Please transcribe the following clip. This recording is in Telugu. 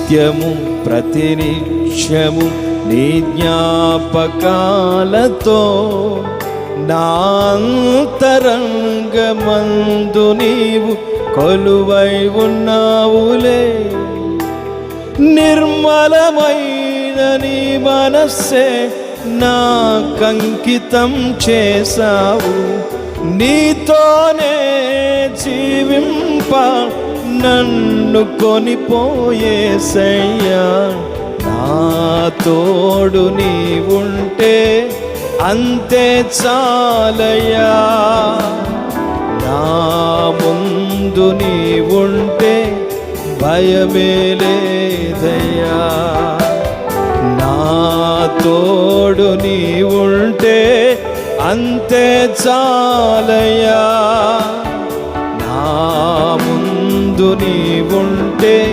నిత్యము ప్రతినిత్యము నీ జ్ఞాపకాలతో నా అంతరంగమందు నీవు కొలువై ఉన్నావులే. నిర్మలమైన నీ మనస్సే నాకంకితం చేశావు. నీతోనే జీవింప నన్ను కొనిపోయేసయ్యా. నా తోడు నీవుంటే అంతే చాలయ్యా. నా ముందు నీవుంటే భయమే లేదయ్యా. నా తోడు నీవుంటే అంతే చాలయ్యా. నా ముందు నీవుంటే